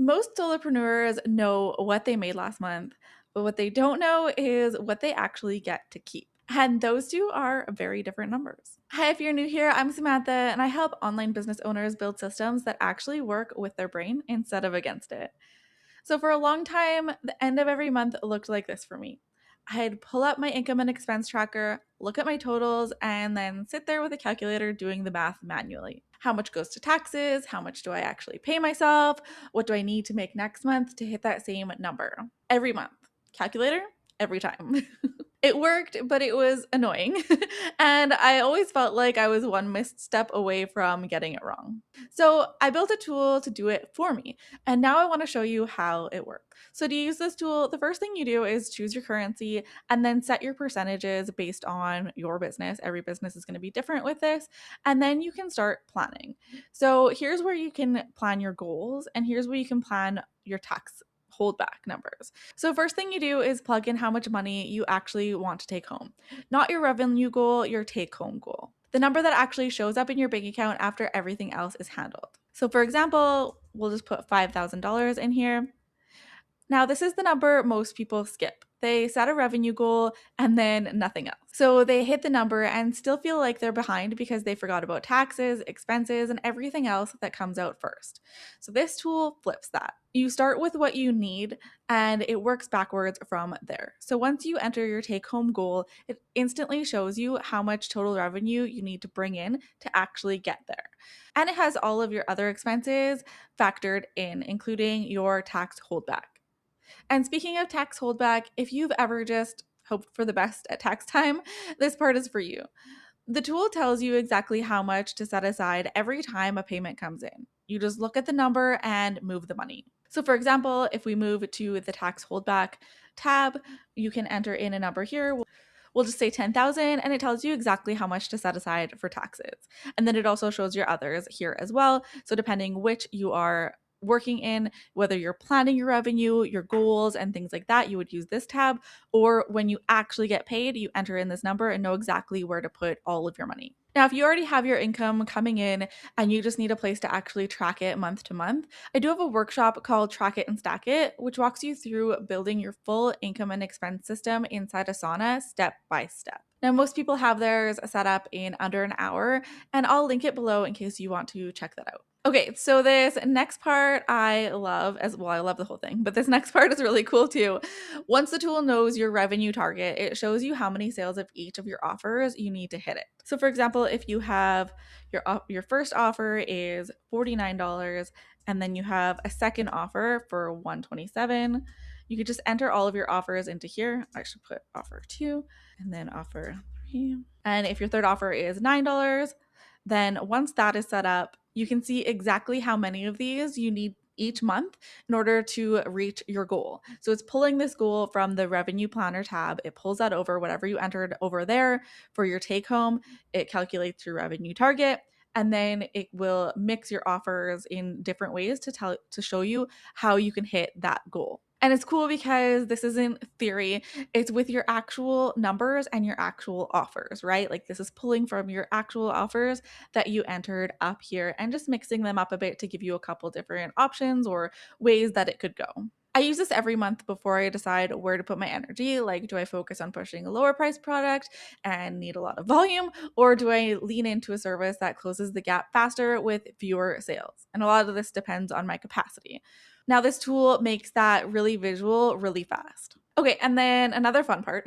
Most solopreneurs know what they made last month, but what they don't know is what they actually get to keep. And those two are very different numbers. Hi, if you're new here, I'm Samantha, and I help online business owners build systems that actually work with their brain instead of against it. So, for a long time, the end of every month looked like this for me. I'd pull up my income and expense tracker, look at my totals, and then sit there with a calculator doing the math manually. How much goes to taxes? How much do I actually pay myself? What do I need to make next month to hit that same number? Every month. Calculator, every time. It worked, but it was annoying. And I always felt like I was one misstep away from getting it wrong. So I built a tool to do it for me. And now I want to show you how it works. So to use this tool, the first thing you do is choose your currency and then set your percentages based on your business. Every business is going to be different with this. And then you can start planning. So here's where you can plan your goals, and here's where you can plan your tax holdback numbers. So first thing you do is plug in how much money you actually want to take home. Not your revenue goal, your take home goal. The number that actually shows up in your bank account after everything else is handled. So for example, we'll just put $5,000 in here. Now, this is the number most people skip. They set a revenue goal and then nothing else. So they hit the number and still feel like they're behind because they forgot about taxes, expenses, and everything else that comes out first. So this tool flips that. You start with what you need and it works backwards from there. So once you enter your take home goal, it instantly shows you how much total revenue you need to bring in to actually get there. And it has all of your other expenses factored in, including your tax holdback. And speaking of tax holdback, if you've ever just hoped for the best at tax time, this part is for you. The tool tells you exactly how much to set aside every time a payment comes in. You just look at the number and move the money. So, for example, if we move to the tax holdback tab, you can enter in a number here. We'll just say 10,000 and it tells you exactly how much to set aside for taxes. And then it also shows your others here as well. So depending which you are working in, whether you're planning your revenue, your goals, and things like that, you would use this tab. Or when you actually get paid, you enter in this number and know exactly where to put all of your money. Now, if you already have your income coming in and you just need a place to actually track it month to month, I do have a workshop called Track It and Stack It, which walks you through building your full income and expense system inside Asana step by step. Now, most people have theirs set up in under an hour, and I'll link it below in case you want to check that out. Okay, so this next part I love as well. I love the whole thing, but this next part is really cool too. Once the tool knows your revenue target, it shows you how many sales of each of your offers you need to hit it. So for example, if you have your first offer is $49 and then you have a second offer for $127, you could just enter all of your offers into here. I should put offer 2 and then offer 3. And if your third offer is $9, then once that is set up, you can see exactly how many of these you need each month in order to reach your goal. So it's pulling this goal from the revenue planner tab. It pulls that over whatever you entered over there for your take home. It calculates your revenue target, and then it will mix your offers in different ways to show you how you can hit that goal. And it's cool because this isn't theory, it's with your actual numbers and your actual offers, right? Like this is pulling from your actual offers that you entered up here and just mixing them up a bit to give you a couple different options or ways that it could go. I use this every month before I decide where to put my energy. Like, do I focus on pushing a lower price product and need a lot of volume, or do I lean into a service that closes the gap faster with fewer sales? And a lot of this depends on my capacity. Now, this tool makes that really visual really fast. Okay, and then another fun part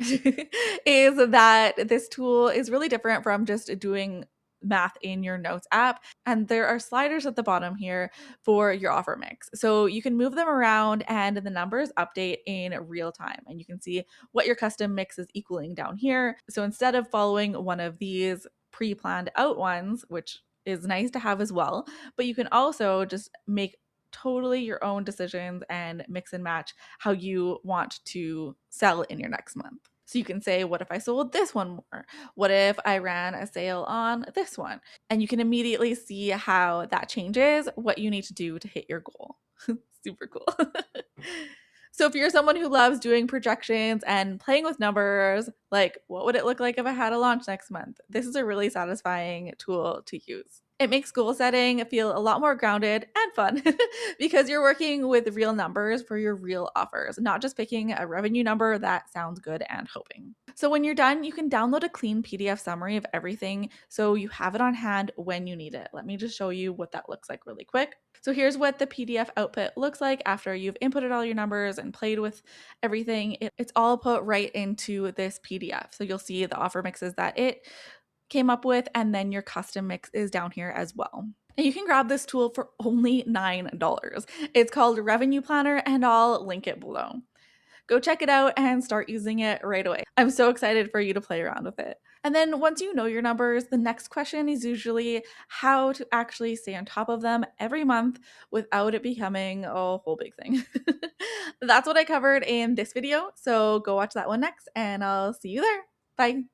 is that this tool is really different from just doing math in your notes app. And there are sliders at the bottom here for your offer mix. So you can move them around and the numbers update in real time. And you can see what your custom mix is equaling down here. So instead of following one of these pre-planned out ones, which is nice to have as well, but you can also just make totally your own decisions and mix and match how you want to sell in your next month. So you can say, what if I sold this one more? What if I ran a sale on this one? And you can immediately see how that changes what you need to do to hit your goal. Super cool. So if you're someone who loves doing projections and playing with numbers, like what would it look like if I had a launch next month? This is a really satisfying tool to use. It makes goal setting feel a lot more grounded and fun because you're working with real numbers for your real offers, not just picking a revenue number that sounds good and hoping. So when you're done, you can download a clean PDF summary of everything so you have it on hand when you need it. Let me just show you what that looks like really quick. So here's what the PDF output looks like after you've inputted all your numbers and played with everything. It's all put right into this PDF. So you'll see the offer mixes that it came up with, and then your custom mix is down here as well. And you can grab this tool for only $9. It's called Revenue Planner, and I'll link it below. Go check it out and start using it right away. I'm so excited for you to play around with it. And then once you know your numbers, the next question is usually how to actually stay on top of them every month without it becoming a whole big thing. That's what I covered in this video. So go watch that one next, and I'll see you there. Bye.